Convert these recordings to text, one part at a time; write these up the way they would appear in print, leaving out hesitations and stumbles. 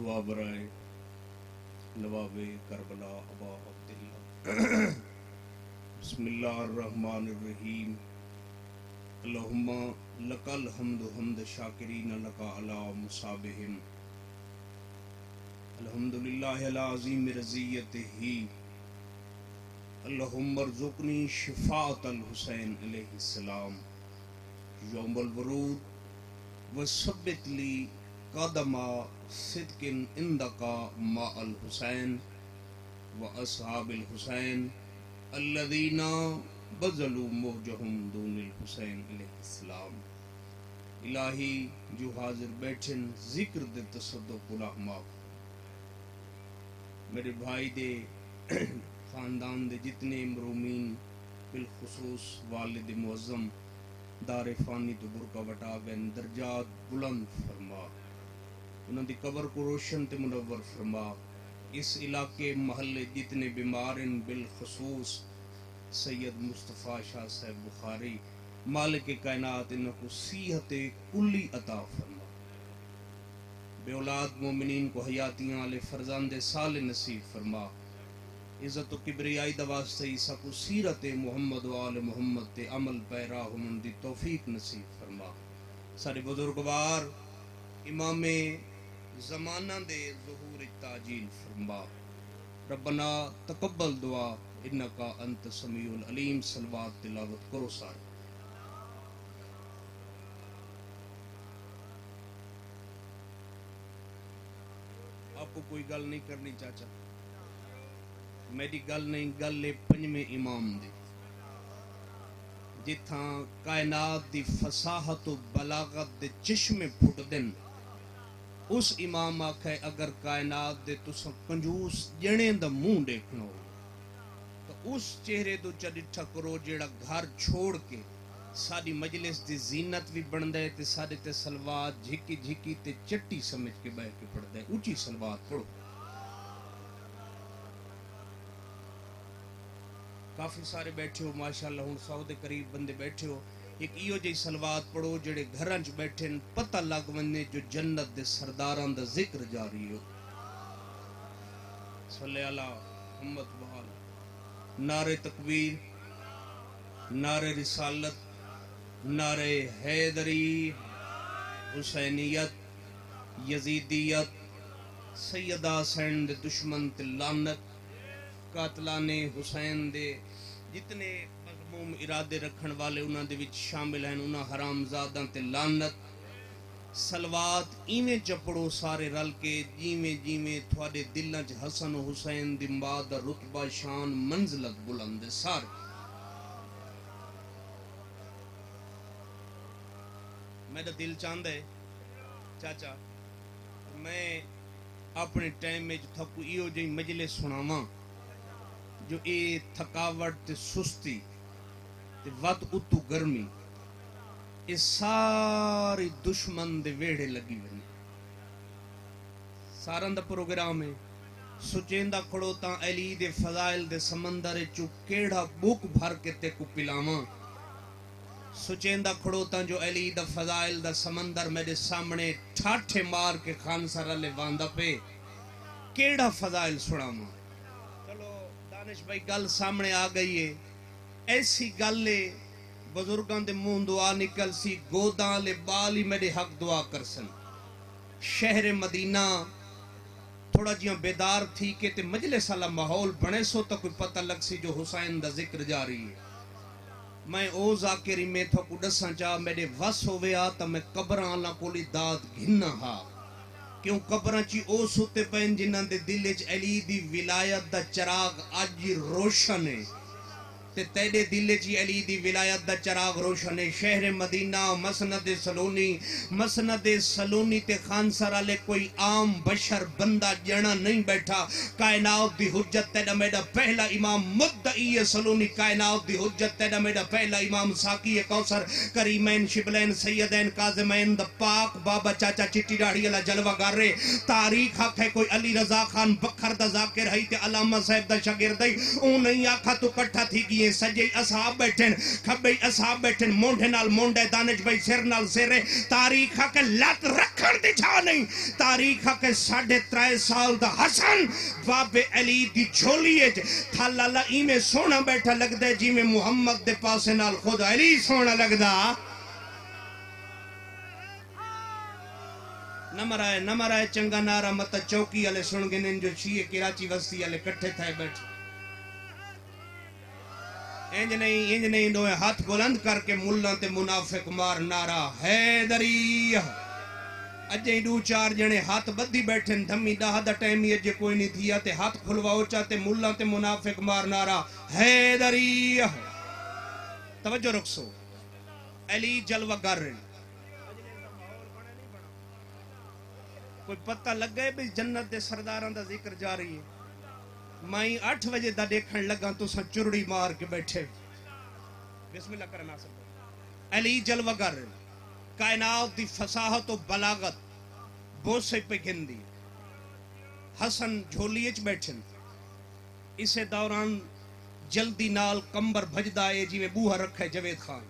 دعا برائے نواب کربلا ابا عبداللہ۔ بسم اللہ الرحمن الرحیم۔ اللہم لک الحمد حمد شاکرین لک علی مصابہم۔ الحمدللہ العظیم رضیتہ۔ اللہم ارزقنی شفاعت الحسین علیہ السلام یوم الورود وثبت لی قدم صدق عندک مع الحسین واصحاب الحسین الذین بذلوا موجہم دون الحسین علیہ السلام۔ الہی جو حاضر بیٹھن ذکر دے تصدق الہما میرے بھائی دے خاندان دے جتنے مرومین بالخصوص والد معظم دار فانی تو برکہ وٹا گئن درجات بلند فرما، انہوں دی قبر کو روشن تے منور فرما۔ اس علاقے محلے جتنے بیمارن بالخصوص سید مصطفیٰ شاہ صاحب بخاری مالک کائنات انہوں کو صحت کلی عطا فرما۔ بے اولاد مومنین کو حیاتیاں علی فرزند سال نصیب فرما۔ عزت و کبریائی دواستے عیسیٰ کو سیرت محمد و آل محمد تے عمل پیرا ہم دی توفیق نصیب فرما۔ سارے بزرگوار امام زمانہ دے ظہور تاجیل فرما۔ ربنا تقبل دعا انکا انت سمیع العلیم۔ صلوات تلاوت کرو سارے۔ آپ کو کوئی گل نہیں کرنی چاچا، میری گل نہیں، گل پنجویں امام دی جتھاں کائنات دی فصاحت و بلاغت دے چشمے پھٹ دن، اس امام آکھے اگر کائنات دے تساں کنجوس جنے دا منہ دیکھنا ہو تو اس چہرے تو چڈٹھا کرو جیڑا گھر چھوڑ کے ساری مجلس دی زینت بھی بن دے تے سارے تے سلوات جھکی جھکی تے چٹی سمجھ کے بہ کے پڑھ دے۔ اونچی سلوات پڑھو۔ کافی سارے بیٹھے ہو ماشاءاللہ، ہن 100 دے قریب بندے بیٹھے ہو، ایک ایو جی سلوات پڑھو جڑے گھراں چ بیٹھے پتہ لگ ونے جو جنت دے سرداراں دا ذکر جاری ہو۔ صلی علی محمد بحال۔ نعرہ تکبیر، نعرہ رسالت، نعرہ حیدری، حسینیت، یزیدیت، سیدہ حسین دے دشمن تے لعنت، قاتلان حسین دے جتنے مضموم ارادے رکھن والے انہاں دے وچ شامل ہیں، انہاں حرام زاداں تے لعنت۔ سلوات ایویں چپڑو سارے رل کے جیویں جیویں تھوڑے دلاں چ حسن و حسین دی ماں دا رتبہ شان منزلت بلند سارے۔ میرا دل چاہتا ہے چاچا میں اپنے ٹائم میں تھکو ایو جی مجلس سناواں جو اے تھکاوٹ تے سستی تے وقت اتو گرمی اے ساری دشمن دے ویڑے لگی ہوئی سارن دا پروگرام ہے۔ سچیندہ کھڑو تاں علی دے فضائل دے سمندر چو کیڑا بک بھر کے تے کو پلاواں، سچیندہ کھڑو تاں جو علی دا فضائل دا سمندر میرے سامنے ٹھاٹھے مار کے خان سارا لے واندہ پہ کیڑا فضائل سڑاواں۔ چلو دانش بھائی گل سامنے آ گئی ہے، ایسی گل لے بزرگان دے منہ دعا نکل سی، گوداں لے بالی میرے حق دعا کرسن۔ شہر مدینہ تھوڑا جیاں بیدار تھی کہ تے مجلس والا ماحول بنے سو تو کوئی پتہ لگ سی جو حسین دا ذکر جاری ہے۔ میں او ذاکری میں تھا کو ڈساں چاہ میرے وس ہوئے آتا میں قبران اللہ کولی داد گھننا ہا، کیوں قبران چی او سوتے پہن جنہاں دے دلچ علی دی ولایت دا چراغ آجی روشن ہے، تے تیرے دل چی علی دی ولایت دا چراغ روشن ہے۔ شہر مدینہ مسند سلونی تے خانسر علی کوئی عام بشر بندہ جنا نہیں بیٹھا۔ کائنات دی حجت تیرا میرا پہلا امام مدعی سلونی، کائنات دی حجت تیرا میرا پہلا امام ساقی کوثر، کریمین شبلین سیدین کاظمین دا پاک بابا چاچا چٹی ڈاڑی اللہ جلوہ گارے۔ تاریخ حق ہے کوئی علی رضا خان بکھر دا ذاکر ہے تے علامہ صاحب دا شاگرد ہے، اون نہیں آکھا تو کٹھا تھی گی جی سجے اصحاب بیٹھن کھبے اصحاب بیٹھن مونڈے نال مونڈے دانش بھائی سر نال سرے تاریخ کے لت رکھن دی جا نہیں تاریخ کے 3.5 سال دا حسن باب علی دی جھولیے تھا لالا ایمیں سونا بیٹھا لگ دے جی میں محمد دے پاسے نال خود علی سونا لگ دا نہ مرائے چنگا نارا مت چوکی والے سن گنن جو شیعہ کراچی وسطی والے کٹھے تھے بیٹھے انج نہیں دو ہاتھ بلند کر کے ملہ تے منافق مار نارا حیدری اجے دو چار جنے ہاتھ بدھی بیٹھن دھمی داہ دا ٹائمی اجے کوئی نہیں تھیا تے ہاتھ کھلواؤ چاہتے ملہ تے منافق مار نارا حیدری توجہ رکھسو علی جلوہ گر رہے کوئی پتہ لگ گئے بھی جنت دے سرداران دا ذکر جا رہی ہے مائیں 8 بجے دا دیکھن لگا تو سن چرڑی مار کے بیٹھے بسم اللہ کرنا سب علی جلوہ گر کائنات دی فصاحت و بلاغت بوسے پہ گھندی حسن جھولیچ بیٹھن اسے دوران جلدی نال کمبر بھجدہ ہے جی میں بوہا رکھا ہے جوید خان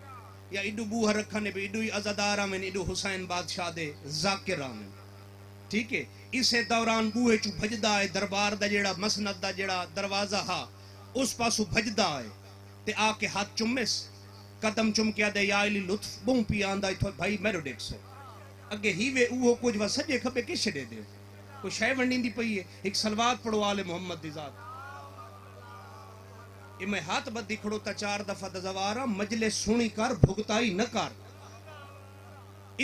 یا ایڈو بوہا رکھا نے بھی ایڈو ہی عزدارہ میں ایڈو حسین بادشاہ دے ذاکرہ میں ٹھیک ہے اسے دوران بوہے چو بھجدہ ہے دربار دا جیڑا مسند دا جیڑا دروازہ ہا اس پاسو بھجدہ ہے تے آکے ہاتھ چمس قدم چم کیا دے یا علی لطف بوں پی آندہ ہے تو بھائی میرو دیکھ سو اگے ہی وے اوہو کچھ وہ سجے کھبے کشے دے دے کوئی شے ونڈین دی پئی ہے ایک سلوات پڑھو آل محمد دی ذات یہ میں ہاتھ بدی کھڑو تا 4 دفعہ دزوارا مجلس سنی کر بھگتائی نہ کر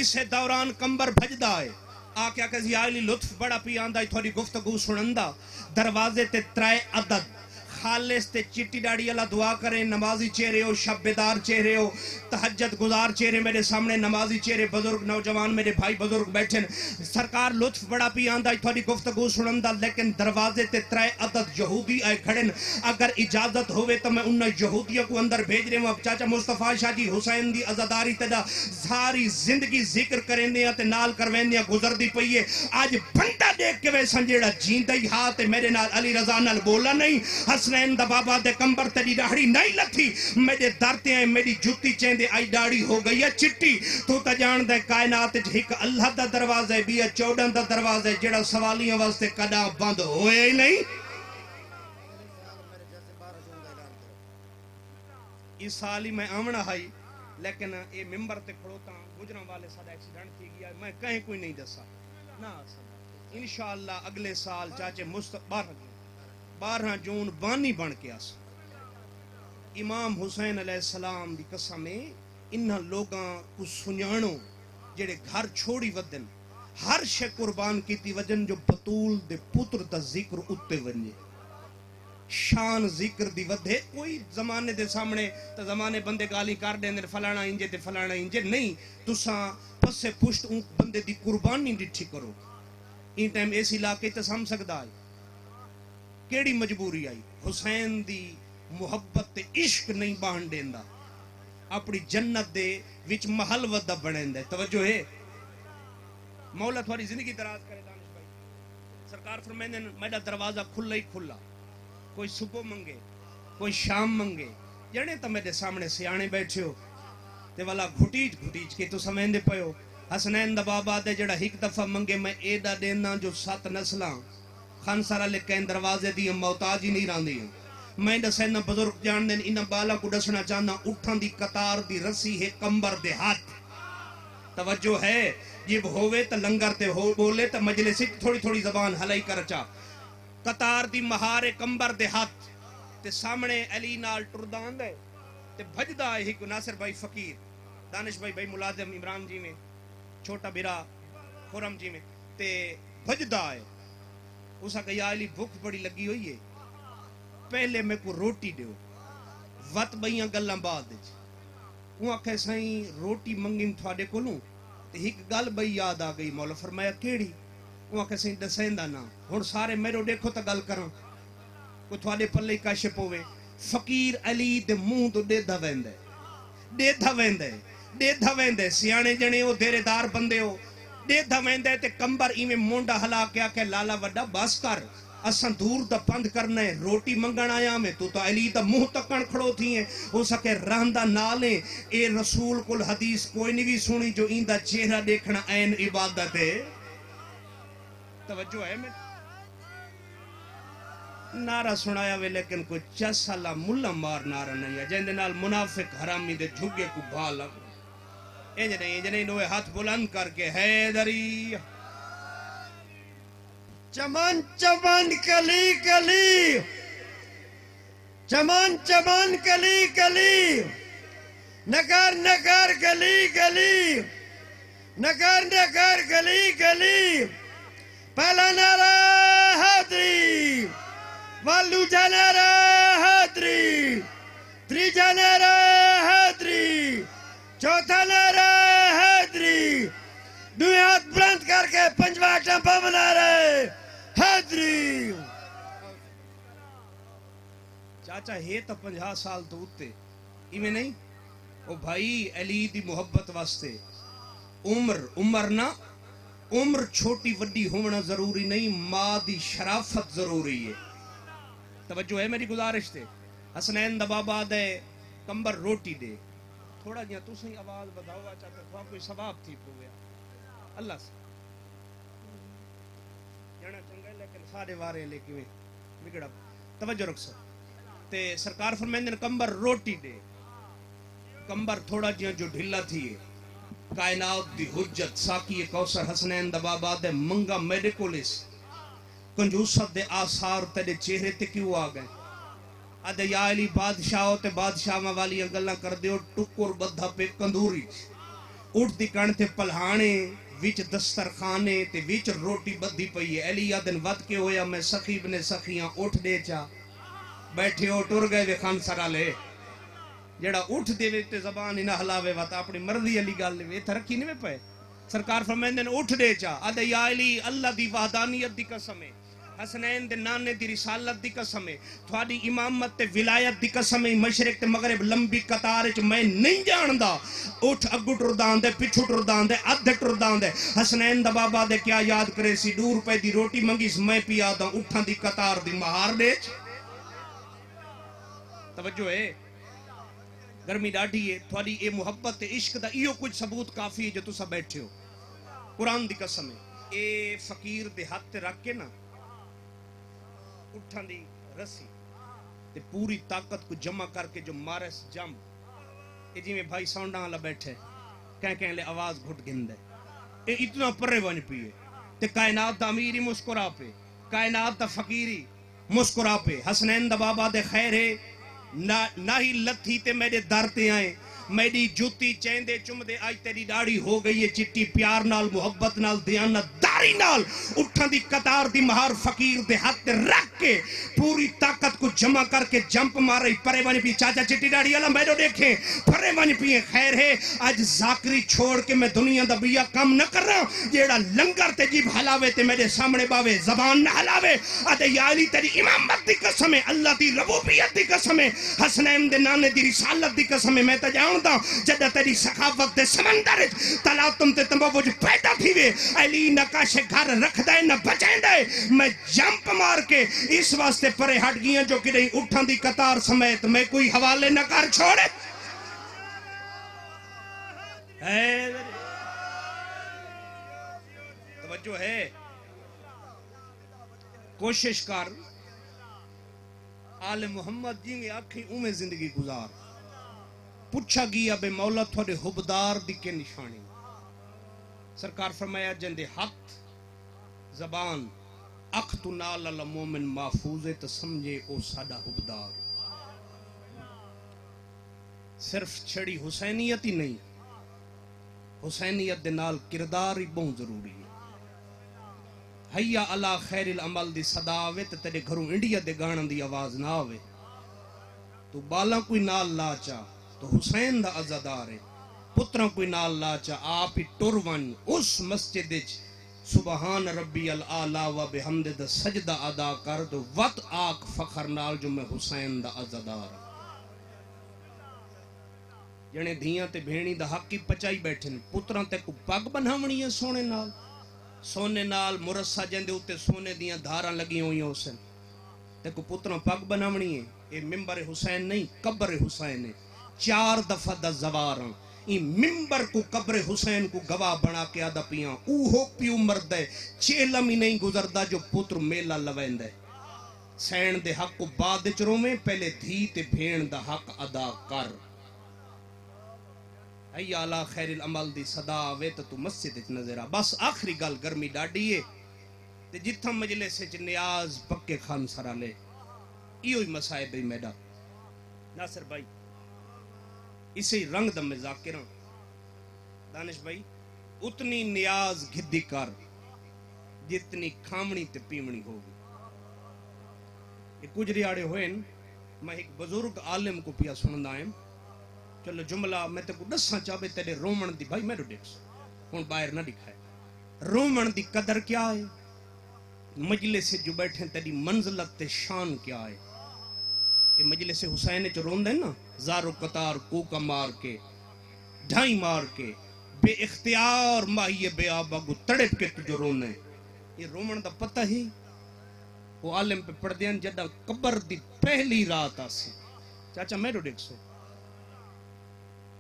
اسے دوران کمبر بھجدہ ہے آکے آکے یا علی لطف بڑا پی آندہ ہے تھوڑی گفتگو سنندہ دروازے تے 3 عدد خالص تے چٹی ڈاڑی اللہ دعا کریں نمازی چہرے ہو شب بیدار چہرے ہو تہجد گزار چہرے میرے سامنے نمازی چہرے بزرگ نوجوان میرے بھائی بزرگ بیٹھن سرکار لطف بڑا پی آندہ تھوڑی گفتگو سنندہ لیکن دروازے تے 3 عدد یہودی آئے کھڑن اگر اجازت ہوئے تو میں انہوں یہودیوں کو اندر بھیج رہے ہوں اب چاچا مصطفیٰ شاہ جی حسین دی عزداری تدا ساری زندگی ذکر کریں دیا تے نال کروین دیا گزر دی پئیے آج بندہ دیکھ کے ویسا جیڑا جیندہ ہی ہاتھ میرے نال علی رضا نال بولا نہیں حسنین دا بابا دے کمبر تیری ڈاڑی نہیں لتھی میرے درتے ہیں میری جوتی چیندے آئی ڈاڑی ہو گئی ہے چٹی تو تا جان دے کائنات ایک اللہ دا دروازے بھی ہے 14 دا دروازے جڑا سوالیاں واسطے کدا بند ہوئے ہی نہیں اس سالی میں آمنا ہائی لیکن یہ ممبر تے کھڑوتا گجران والے سادہ ایکسیڈنٹ تھی گیا میں کہیں کوئی نہیں دسا نا انشاءاللہ اگلے سال چاچے 12 جون بانی بن کے آسا امام حسین علیہ السلام دی قسمیں انہاں لوگاں کو سنیانو جڑے گھر چھوڑی ودن ہر شے قربان کی تی وجن جو بطول دے پتر دا ذکر اتے ونجے شان ذکر دی ودھے کوئی زمانے دے سامنے تا زمانے بندے گالی کر دیں فلانا انجے تے فلانا انجے نہیں تساں پس سے پشت ان بندے دی قربانی ڈٹھی کرو ان ٹائم ایسی علاقے تے سم سکتا ہے کیڑی مجبوری آئی حسین دی محبت تے عشق نہیں باہن دیندہ اپنی جنت دے وچ محل ودہ بڑھیں توجہ ہے مولا تھوڑی زندگی دراز کرے دانش بھائی سرکار فرمائیں میرا دروازہ کھلا ہی کھلا کوئی صبح منگے کوئی شام منگے جڑے تو میرے سامنے سیانے بیٹھے ہو تے والا گھٹیج کے تو سمجھ دے پئے ہو حسنین دا بابا دے جڑا ایک دفعہ منگے میں ایڈا دینا جو 7 نسلاں خانسارہ لکھیں دروازے دی محتاج ہی نہیں راندی ہیں میں دسینا بزرگ جان دیں انہاں بالا کو دسنا چاہنا اٹھان دی قطار دی رسی ہے کمبر دے ہاتھ توجہ ہے جب ہوئے تا لنگر تے ہو بولے تا مجلسی تھوڑی تھوڑی زبان ہلائی کر چاہ قطار دی مہار کمبر دے ہاتھ تے سامنے علی نال ٹردان دے تے بھجدہ ہے ہی ناصر بھائی فقیر دانش بھائی ملازم عمران جی میں چھوٹا برا خورم جی میں تے بھجدہ ہے اسا کہ یا علی بھوک بڑی لگی ہوئی ہے پہلے میں کو روٹی دیو وط بھئیاں گلاں بعد دیچ وہ آکھے سائیں روٹی منگیم تھوڑے کو لوں تے ایک گل بھئی یاد آ گئی مولا فرمایا کیڑی وہ آکھے سائیں دسیندہ نا ہون سارے میرو دیکھو تا گل کروں کو تھوڑے پلے کاشے پوے فقیر علی دے منہ تو دے دھا ویندے سیانے جنے ہو دیرے دار بندے ہو دے دھا ویندے تے کمبر ایمیں مونڈا ہلا کیا کہ لالا وڈا باس کر اساں دور دا بند کرنا ہے روٹی منگن آیا میں تو علی دا منہ تکن کھڑو تھی ہیں ہو سکے رہندہ نالیں اے رسول کل حدیث کوئی نہیں بھی سنی جو ایندہ چہرہ دیکھنا این عبادت ہے توجہ ہے میں نعرہ سنایا وے لیکن کوئی چسالا ملا مار نعرہ نہیں ہے جن نال منافق حرامی دے جھگے کو بھالا انج نہیں نوے ہاتھ بلند کر کے حیدری چمن چمن کلی کلی چمن چمن کلی کلی نگر نگر گلی گلی نگر نگر گلی گلی پہلا نعرہ حیدری والو نعرہ حیدری تریجا نعرہ حیدری چوتھا نعرہ حیدری دوئے ہاتھ بلند کر کے پنجواں ٹمپا بنا رہے حیدری چاچا ہے تا 50 سال تو اتے ایمیں نہیں او بھائی علی دی محبت واسطے عمر نہ عمر چھوٹی وڈی ہونا ضروری نہیں ماں دی شرافت ضروری ہے توجہ ہے میری گزارش تے حسنین دا بابا دے کمبر روٹی دے تھوڑا جہاں تو صحیح آواز بداؤ چاہتا تھا کوئی ثواب تھی پویا اللہ سے جانا چنگا لیکن سارے وارے لیکن میں بگڑا توجہ رکھ سکتا تے سرکار فرمائندن کمبر روٹی دے کمبر تھوڑا جہاں جو ڈھلا تھی کائنات دی حجت ساکی کوثر حسنین دا بابا دے منگا میڈیکولس کنجوست دے آثار تیرے چہرے تے کیوں آ گئے آدھے یا علی بادشاہ تے بادشاہ والی انگلہ کر دیو ٹکر بدھا پہ کندوری اٹھ دی کن تے پلہانے ویچ دسترخانے تے ویچ روٹی بدھی پئی ہے علی آدھن ود کے ہویا میں سخی بنے سخیاں اٹھ دے چا بیٹھے ہو ٹر گئے وے خان سرا لے جڑا اٹھ دے وے تے زبان ہی نہ ہلاوے وات اپنی مرضی علی گال لے ترقی نہیں میں پائے سرکار فرمائندن اٹھ دے چا آدھے یا علی اللہ دی وحدانیت دی قسم ہے حسنین دے نانے دی رسالت دی قسم ہے تھوڑی امامت تے ولایت دی قسم ہے مشرق تے مغرب لمبی قطار وچ میں نہیں جاندا اٹھ اگو ٹردان دے پچھو ٹردان دے ادھ ٹردان دے حسنین دا بابا دے کیا یاد کرے سی 2 روپے دی روٹی منگی میں پیا دا اٹھاں دی قطار دی مہار دے توجہ ہے گرمی ڈاڑھی ہے تھوڑی اے محبت عشق دا ایو کچھ ثبوت کافی ہے جو تسا بیٹھے ہو قرآن دی قسم ہے اے فقیر دے ہاتھ تے رکھ کے نا اٹھاں دی رسی تے پوری طاقت کو جمع کر کے جو مارس جمپ اے جی میں بھائی ساؤنڈاں والا بیٹھے کہیں لے آواز گھٹ گندے اے اتنا پرے بن پیے تے کائنات دا امیری مسکرا پہ کائنات دا فقیری مسکرا پہ حسنین دا بابا دے خیر ہے نہ ہی لتھی تے میرے در تے آئیں میری جوتی چیندے چمدے آج تیری داڑھی ہو گئی ہے چٹی پیار نال محبت نال دیانت داری نال اٹھان دی قطار دی مہار فقیر دے ہاتھ رکھ کے پوری طاقت کو جمع کر کے جمپ مار رہی پرے بانی پی چاچا چٹی داڑھی اللہ میرے دیکھیں پرے بانی پی خیر ہے آج ذاکری چھوڑ کے میں دنیا دا بیا کام نہ کر رہا ہوں جیڑا لنگر تے جیب حلاوے تے میرے سامنے باوے زبان نہ حلاوے آدھے یا علی تیری امامت دی قسم ہے اللہ دی ربوبیت دی قسم ہے حسنین دے نانے دی رسالت دی قسم ہے میں تا جاؤں جدہ تیری سخاوت دے سمندر تلاتم تے تمبوج پیدا تھی وے علی نکاش گھر رکھ دائے نہ بچائیں دائے میں جمپ مار کے اس واسطے پرے ہٹ گیاں جو کہ نہیں اٹھان دی قطار سمیت میں کوئی حوالے نہ کر چھوڑے توجہ ہے کوشش کر آل محمد جی میں آکھی اومیں زندگی گزار پوچھا گیا بے مولا تھوڑے حبدار دی کے نشانی سرکار فرمایا جندے ہاتھ زبان اخ تو نال اللہ مومن محفوظ ہے تو سمجھے او ساڑا حبدار صرف چھڑی حسینیت ہی نہیں حسینیت دے نال کردار ہی بہت ضروری ہے حیا علی خیر العمل دی صدا آوے تو تیرے گھروں انڈیا دے گانن دی آواز نہ آوے تو بالا کوئی نال لاچا تو حسین دا عزادار ہے پتروں کوئی نال لاچا آپ ہی ٹرون اس مسجد سبحان ربی العالی و بحمد دا سجدہ ادا کر دو وط آک فخر نال جو میں حسین دا عزادار جنے دھیاں تے بھینی دا حقی پچائی بیٹھن پتروں تے کو پگ بنھاونی ہے سونے نال سونے نال مرصع جندے اتے سونے دیاں دھاراں لگی ہوئی حسین تے کو پتروں پگ بناونی ہے اے ممبر حسین نہیں قبر حسین ہے 4 دفعہ دا زواراں این ممبر کو قبر حسین کو گواہ بنا کے آدھا پیاں اوہو پیو مرد ہے 6 لمحی نہیں گزردا جو پتر میلہ لویند ہے سین دے حق کو بعد چروں میں پہلے دھی تے بھین دا حق ادا کر ای اعلی خیر العمل دی صدا آوے تو مسجد اچ نظر آ بس آخری گل گرمی ڈاڈی ہے تے جتھا مجلس اچ نیاز پکے خان سرا لے ایوئی مسائب ہے میڈا ناصر بھائی اسے رنگ دم میں ذاکران دانش بھائی اتنی نیاز گھدی کر جتنی کھامنی تے پیمنی ہوگی یہ کچھ ریاڑے ہوئے میں ایک بزرگ عالم کو پیا سنندا ہے چلو جملہ میں تے کو دساں چاہے تیرے رومن دی بھائی میرے ڈیکس ہن باہر نہ دکھائے رومن دی قدر کیا ہے مجلس سے جو بیٹھے تیری منزلت تے شان کیا ہے یہ مجلس حسین چ روندے نا زارو قطار کوکا مار کے ڈھائی مار کے بے اختیار ماہی بے آبا کو تڑپ کے تجھے روندے یہ رومن دا پتہ ہی وہ عالم پہ پڑھ دین جدہ قبر دی پہلی رات آسی چاچا میرے ڈیک سو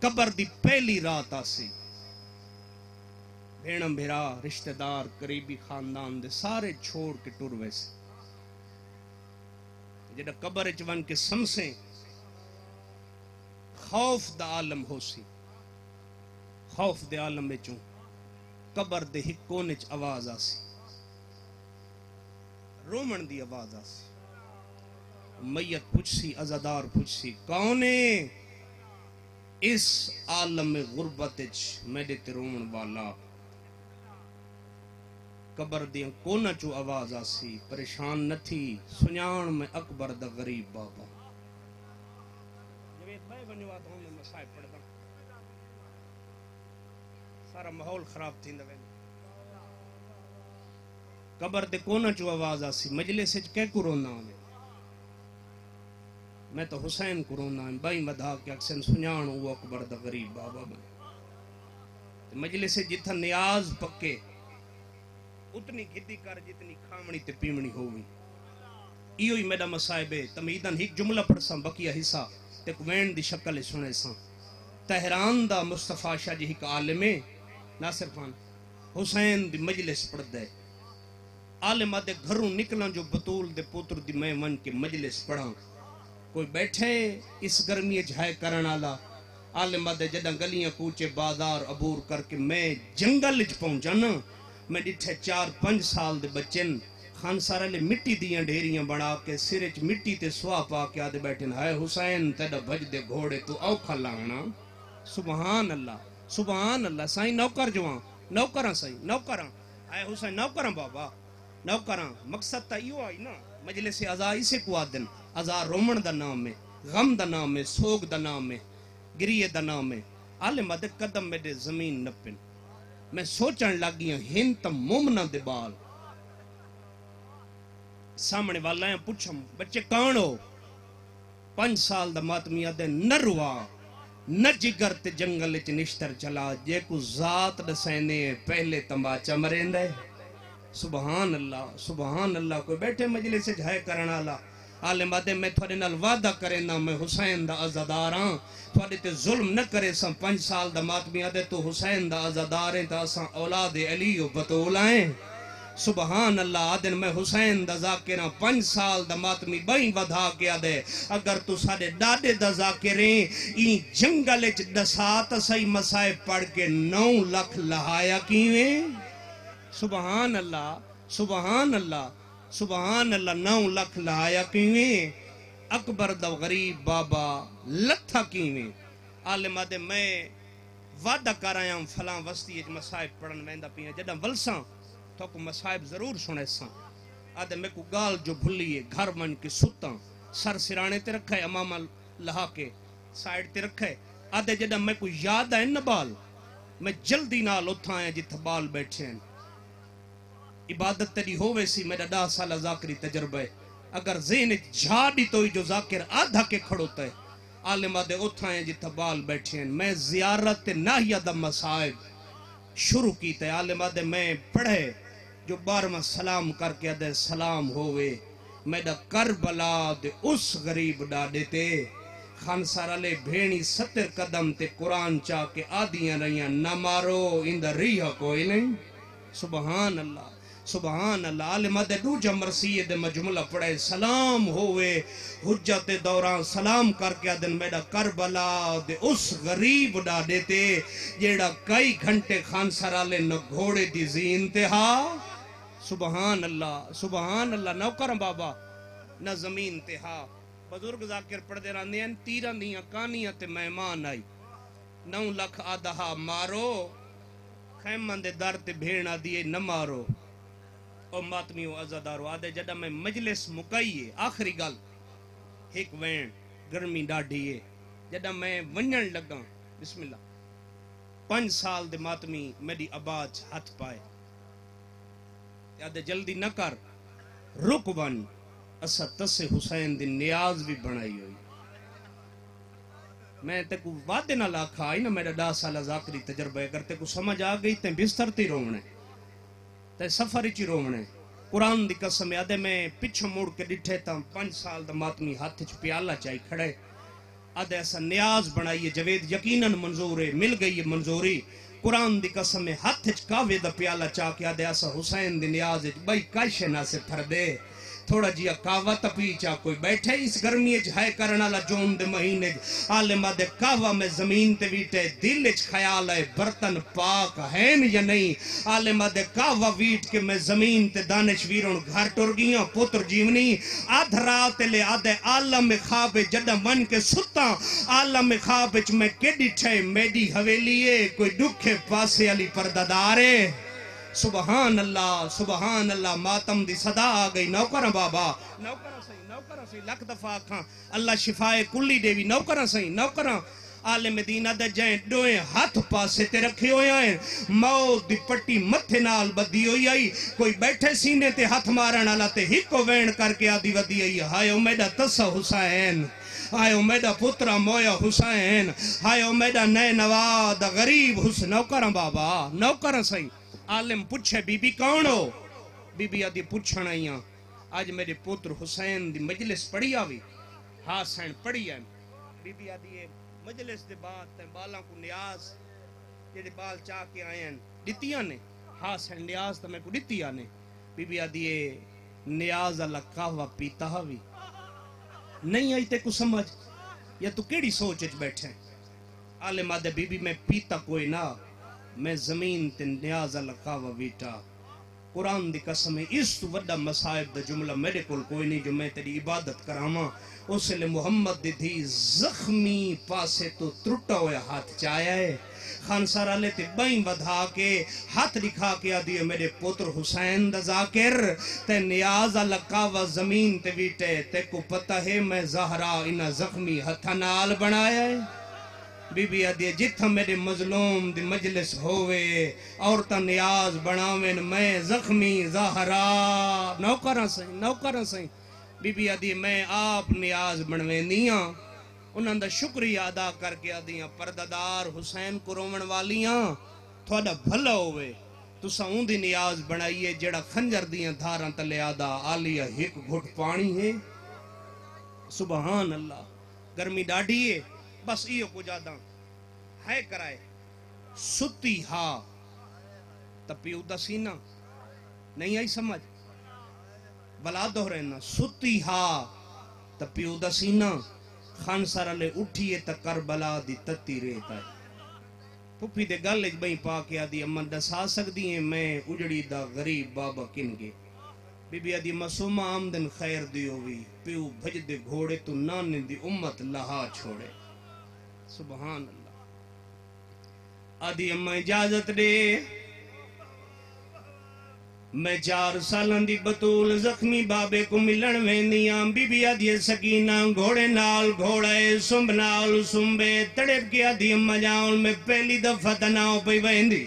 قبر دی پہلی رات آسی بھیڑم بھیرا رشتہ دار قریبی خاندان دے سارے چھوڑ کے ٹور ویسے جدہ قبر چون کے سمسیں خوف دا عالم ہو سی خوف دے عالم میں چون قبر دے ہکونے چ آواز آسی رومن دی آواز آسی میت پوچھ سی عزادار پوچھ سی کونے اس عالم غربت میرے تے رومن والا قبر دیاں کونا چو آواز آسی پریشان نہ تھی سنیان میں اکبر دا غریب بابا جوید بھائی بنیوات ہوں میں مسائب پڑھتا سارا ماحول خراب تھی اندھا قبر دے کونا چو آواز آسی مجلس سے کہہ کو رونا ہمیں میں تو حسین کو رونا ہمیں بائی مدھا کہ اکسن سنیان ہوں اکبر دا غریب بابا بن مجلس سے جتھا نیاز پکے اتنی گھدی کر جتنی کھامنی تے پیمنی ہوگی ایو ہی میڈا مسائب ہے تمہیدن ایک جملہ پڑھ ساں بقیہ حصہ تے کوین دی شکل سنے ساں تہران دا مصطفیٰ شاہ جی ایک عالم ہے ناصر خان حسین دی مجلس پڑھ دے عالمہ دے گھروں نکلاں جو بطول دے پوتر دی میں من کے مجلس پڑھاں کوئی بیٹھے اس گرمی جھائے کرن آلا عالمہ دے جدہ گلیاں کوچے بازار عبور کر کے میں جنگل اچ پہنچانا میں ڈٹھے 4-5 سال دے بچن خان سارے لے مٹی دیاں ڈھیریاں بڑھا کے سرچ مٹی تے سوا پا کے آدھے بیٹھن ہائے حسین تیڑا بھج دے گھوڑے تو اوکھا لانا سبحان اللہ سائیں نوکر جوان نوکراں سائیں نوکراں ہائے حسین نوکراں بابا نوکراں مقصد تا ایو آئی نا مجلس ازا اسے کو آدن ازا رومن دا نام ہے غم دا نام ہے سوگ دا نام ہے گریہ دا نام ہے عالمہ دے قدم میرے زمین نپن میں سوچن لگی ہوں ہن تا مومنہ دے بال سامنے والا ہیں پوچھم بچے کون ہو 5 سال دا ماتمی آدھے نہ روا نہ جگر تے جنگل اچ نشتر چلا جے کو ذات دسینے پہلے تمباچا مرین دے سبحان اللہ کوئی بیٹھے مجلس سے جھائے کرنا اللہ عالم آدھے میں تھوڑے نال وعدہ کرے نا میں حسین دا عزادار ہاں تھوڑے تے ظلم نہ کرے ساں 5 سال دا ماتمی آدھے تو حسین دا عزادار ہیں تا ساں اولاد علی و بطول آئیں سبحان اللہ آدھن میں حسین دا ذاکرہ 5 سال دا ماتمی بائیں ودھا کے آدھے اگر تو سارے ڈاڈے دا ذاکریں این جنگل اچ دسات سائی مسائے پڑھ کے 9 لاکھ لہایا کیویں سبحان اللہ 9 لاکھ لہایا کیویں اکبر دا غریب بابا لتھا کیویں عالم آدھے میں وعدہ کر آیا ہوں فلاں وسطی اچ مسائب پڑھن ویندہ پیاں جدہ ولساں تو کو مسائب ضرور سنے ساں آدھے میں کو گال جو بھلیے گھر من کے ستا سر سرانے تے رکھا ہے امامہ لہا کے سائیڈ تے رکھا ہے آدھے جدہ میں کو یاد ہے نبال میں جلدی نال اٹھائیں جتھا بال بیٹھے ہیں عبادت تیری ہوئے سی میرا 10 سالہ ذاکری تجربہ ہے اگر ذہن جھاڑی تو جو ذاکر آدھا کے کھڑوتا ہے عالمہ دے اٹھائیں جتھا بال بیٹھے ہیں میں زیارت ناہیہ دا مسائب شروع کی تے عالمہ دے میں پڑھے جو 12واں سلام کر کے دے سلام ہوئے میڈا کربلا دے اس غریب ڈاڈے تے خانسارا لے بھینی 70 قدم تے قرآن چاہ کے آدیاں رہیاں نہ مارو اندر ریحہ کوئی نہیں. سبحان اللہ سبحان اللہ. عالمہ دے دوجہ مرثیے دے مجملہ پڑھے سلام ہوئے حجت دوران سلام کر کے دن میڈا کربلا دے اس غریب ڈاڈے تے جیڑا کئی گھنٹے خانسارا لے نہ گھوڑے دی زین تے ہاں. سبحان اللہ سبحان اللہ. نو کرم بابا نہ زمین تے ہاں. بزرگ ذاکر پڑھ دے رہنے ہیں تیران دیاں کانیاں تے مہمان آئی 9 لکھ آدھا مارو خیمن دے در تے بھیڑا دیئے نہ مارو. او ماتمیوں عزادارو آدھے جڑا میں مجلس مکائیے آخری گل ایک وین گرمی ڈاڑھیے جڑا میں ونجن لگا بسم اللہ 5 سال دے ماتمی میری آباز ہاتھ پائے آدھے جلدی نہ کر رک ون اسا تس حسین دی نیاز بھی بنائی ہوئی. میں تے کو وعدے نہ لاکھا آئی نا میرا 10 سالہ ذاکری تجربہ اگر تے کو سمجھ آ گئی تے بستر تی رومنے تے سفر چی رومنے. قرآن دی قسم آدھے میں پچھو موڑ کے ڈٹھے تا 5 سال دا ماتمی ہاتھ چ پیالہ چاہی کھڑے آدھے ایسا نیاز بنائیے جوید یقیناً منظور ہے مل گئی منظوری. قرآن دی قسم ہاتھ چ کاوے دا پیالہ چاہ کے آدھے ایسا حسین دی نیاز بھائی کائشے نہ سے پھر دے تھوڑا جیا کعوہ تپی چاہ کوئی بیٹھے اس گرمی جہائے کرنا لا جون دے مہینے عالمہ دے کعوہ میں زمین تے ویٹے دل اچ خیال ہے برتن پاک ہیں یا نہیں. عالمہ دے کعوہ ویٹ کے میں زمین تے دانش ویرون گھر ٹر گیاں پتر جیونی آدھ رات لے آدھے عالم خواب جڑا من کے ستا عالم خواب اچ میں کیڈی ٹھے میڈی حویلیے کوئی دکھے پاسے علی پردادارے. سبحان اللہ ماتم دی صدا آ گئی. نوکرہ بابا نوکرہ سہی لکھ دفعہ کھاں اللہ شفائے کلی دیوی. نوکرہ سہی نوکرہ عالم دینہ دے جائیں دوئیں ہاتھ پاسے تے رکھے ہوئے آئیں موت دی پٹی متھے نال بدی ہوئی آئی کوئی بیٹھے سینے تے ہاتھ مارن آلا تے ہکو وین کر کے آدھی ودی آئی. ہائے میڈا تسا حسین ہائے میڈا پترہ مویا حسین ہائے میڈا نئے نواد غریب حسین. نوکرہ بابا نوکرہ سہی. عالم پوچھے بی بی کون ہو بی بی آدھی پوچھنا ہی آج میرے پتر حسین دی مجلس پڑھی آوی ہاں سین پڑھی آئیں. بی بی آدھی مجلس دے بعد تین بالاں کو نیاز جیڑے بال چاہ کے آئیں ڈتیاں نے ہاں سین نیاز تا میں کو ڈتیاں نے. بی بی آدھی نیاز اللہ کعوہ پیتا ہوئی نہیں آئی تے کو سمجھ یا تو کیڑی سوچ بیٹھے. عالم آدھے بی بی میں پیتا کوئی نہ میں زمین تے نیاز اللہ کعوہ بیٹا. قرآن دی قسم ہے اس تو وڈا مصائب دا جملہ میرے کول کوئی نہیں جو میں تیری عبادت کراما. اس لئے محمد دی تھی زخمی پاسے تو ترٹا ہوئے ہاتھ چایا ہے خانسارہ لے تے بائیں بدھا کے ہاتھ دکھا کے آدھی میرے پتر حسین دا ذاکر تے نیاز اللہ کعوہ زمین تے بیٹے تے کو پتہ ہے میں زہرا انہ زخمی ہتھا نال بنایا ہے. بی بی آدھی جتھا میرے مظلوم دی مجلس ہوئے عورتہ نیاز بناویں میں زخمی زہرا. نوکرہ سہی. بی بی آدھی میں آپ نیاز بنویں دیاں انہاں دا شکریہ ادا کر کے آدھیاں پردادار حسین کو رومن والیاں تھوڑا بھلا ہوئے تسا اون دی نیاز بنائیے جڑا خنجر دیاں دھاراں تلے آدھا آلیہ ایک گھٹ پانی ہے. سبحان اللہ. گرمی ڈاڑھی ہے بس ایو کو جاداں ہے کرائے ستی ہاں تپیو دا سینہ نہیں آئی سمجھ بلا دو رہنا ستی ہاں تپیو دا سینہ خانسارہ لے اٹھیے تا کربلا دی تتی ریتا ہے. پھپی دے گل اج بھئی پاکیا دی امن دسا سکتی ہیں میں اجڑی دا غریب بابا کنگے. بی بی آدھی مسومہ آمدن خیر دی ہوئی پیو بھج دے گھوڑے تو نانے دی امت لہا چھوڑے. سبحان اللہ. آدھی امہ اجازت دے میں 4 سالن دی بطول زخمی بابے کو ملن ویندیاں. بی بی آدھی سکینہ گھوڑے نال گھوڑے سمب نال سمبے تڑپ کے آدھی امہ جاؤں میں پہلی دفعہ تناؤ پہ ویندی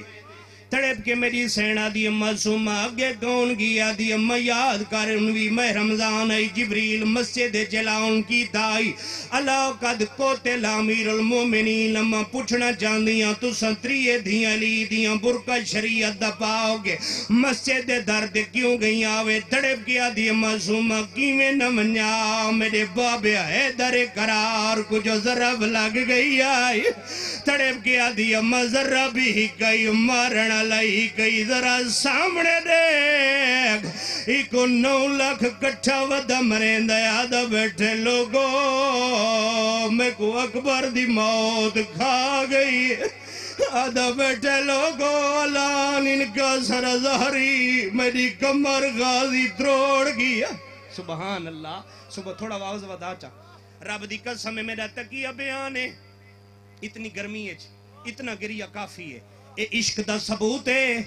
تڑپ کے میری سینہ دی معصومہ آگے کون گیا دی اما یاد کر انوی میں رمضان آئی جبریل مسجد جلاؤن کی تائی اللہ قد کوتے لامیر المومنین لما پوچھنا چاندیاں تو سنتریے دھیاں لی دیاں برکہ شریعت دا پاؤ گے مسجد درد کیوں گئی آوے تڑپ گیا دی معصومہ کیویں نہ منیا میرے بابے ہے در قرار کو جو ضرب لگ گئی آئی تڑپ گیا دی اما ذرہ بھی گئی مارنا لائی گئی ذرا سامنے دیکھ ایکو 9 لاکھ کٹھا ودا مرین دیا بیٹھے لوگوں میں کو اکبر دی موت کھا گئی آدھا بیٹھے لوگوں لان ان کا سر ظہری میری کمر غازی تروڑ گیا سبحان اللہ صبح تھوڑا واؤز ودا چا رب دی قسم میں میرا تکیہ بیانے اتنی گرمی ہے اتنا گریہ کافی ہے اے عشق دا ثبوت ہے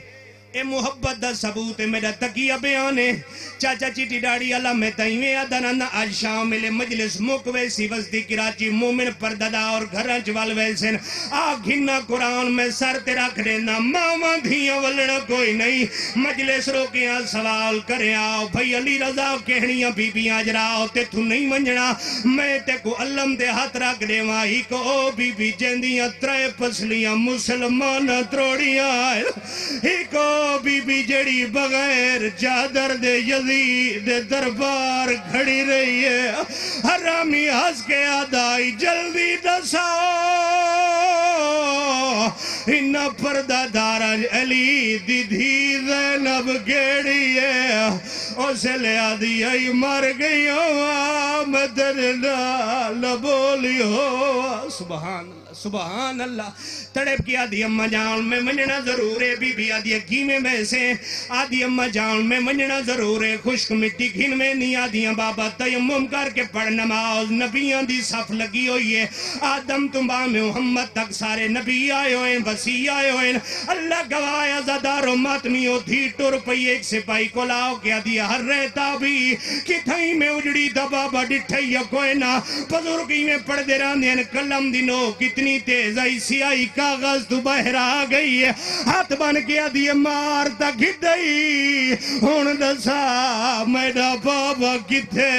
اے محبت دا ثبوت ہے میرا تکیہ بیانے چاچا چیٹی ڈاڑی اللہ میں تائیویں آدھانا آج شامل مجلس مکوے سی وزدی کراچی مومن پرددا اور گھرانچ والویسن آگ ہننا قرآن میں سر تیرا کھڑینا ماما دھیاں ولڑا کوئی نہیں مجلس روکیاں سوال کرے آؤ بھئی علی رضا کہنیاں بی بی آج راؤ تے تو نہیں منجنا میں تے کو علم دے ہاتھ رکھ دے وہاں کو او بی بی جندیاں ترے پسلیاں مسلمان تروڑیاں ہی کو بی بی جڑی بغیر چادر دے یزید دربار کھڑی رہی ہے حرامی ہس کے آدائی جلدی دساؤ انہا پردہ دارا علی دی دھی زینب گیڑی ہے اسے لے آدھی آئی مر گئی ہوا مدرنا لبولی ہوا سبحان اللہ سبحان اللہ تڑپ کی آدھی اممہ جان میں مننا ضرور ہے بی بی آدھی اکیمیں میں سے آدھی اممہ جان میں مننا ضرور ہے خشک مٹی گھن میں نہیں آدھیاں بابا تیمم کر کے پڑھ نماز نبیان دی صف لگی ہوئی ہے آدم تمبا میں محمد تک سارے نبی آئے ہوئے وسیع آئے ہوئے اللہ گوایا زدار و ماتمیوں دھی ٹور پئی ایک سپائی کو لاؤ کیا دیا ہر رہتا بھی کہ تھائی میں اجڑی دا بابا ڈٹھائی کوئی نہ بزرگی میں پڑھ دے راندین کلم دنو کتنی تیز آئی سیائی کاغذ تو باہر آ گئی ہے ہاتھ بن گیا دیئے مار تک گئی ہون دسا میڈا بابا کتے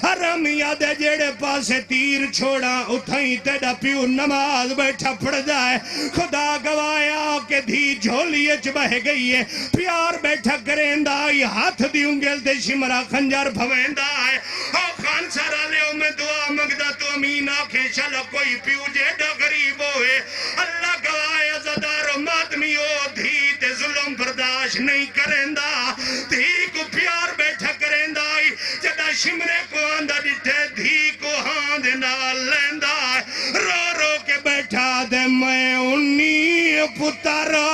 حرامیہ دے جیڑے پاسے تیر چھوڑا اتھائیں تیڑا پیو نماز بیٹھا پڑ جائے خدا گوایا کہ دھی جھولی اچ بہ گئی ہے پیار بیٹھا کریں دائی ہاتھ دیوں گل دے شمرا خنجر بھویں دائی او خان سارا لے میں دعا مگدہ تو امین آنکھیں شلہ کوئی پیو جیڑا غریب ہوئے اللہ گوایا زدار و ماتمی ہو دھی تے ظلم برداشت نہیں کریں دا دھی کو پیار بیٹھا کریں دائی جدہ شمرے کو آندہ ڈٹھے دھی کو ہاند نال لیندہ رو رو کے بیٹھا دے میں انہی پتارا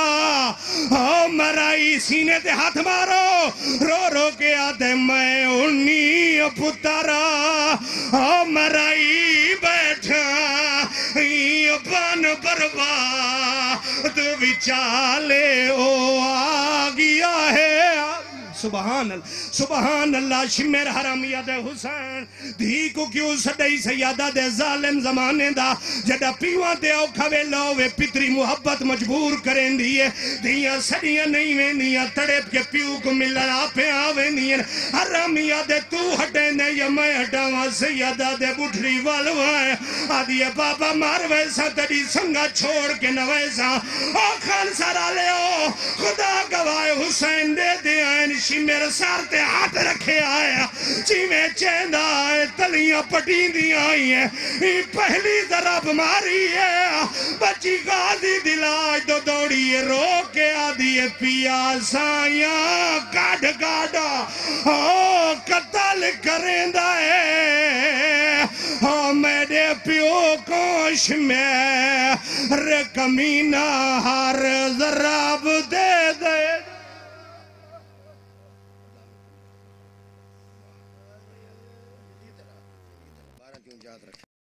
مرائی سینے تے ہاتھ مارو رو رو کے آدھے میں انہی پتارا مرائی بیٹھا پان بروا تو بچالے او آگیا ہے سبحان اللہ شمیر حرامیہ دے حسین دھی کو کیوں سڑی سیادہ دے ظالم زمانے دا جڑا پیوان دے او کھوے لوے پتری محبت مجبور کریں دیئے دھیاں سڑیاں نہیں وینیاں تڑپ کے پیو کو ملنا پہ آوینیاں حرامیہ دے تو ہٹے نے یا میں ہٹاواں سیادہ دے بٹھری والوائے آدھیے بابا مار ویسا تڑی سنگا چھوڑ کے نویسا او خان سارا لے او خدا گوائے حسین دے دے آئین میرے سارتے ہاتھ رکھے آیا جی میں چیندہ آئے تلیاں پٹی دی آئی ہیں پہلی ضرب ماری ہے بچی غازی دلاج دو دوڑی رو کے آدھی پیا سائیاں کاڑ کاڑا قتل کریں دائے میرے پیو کوش میں رکمینہ ہر ضرب دے دے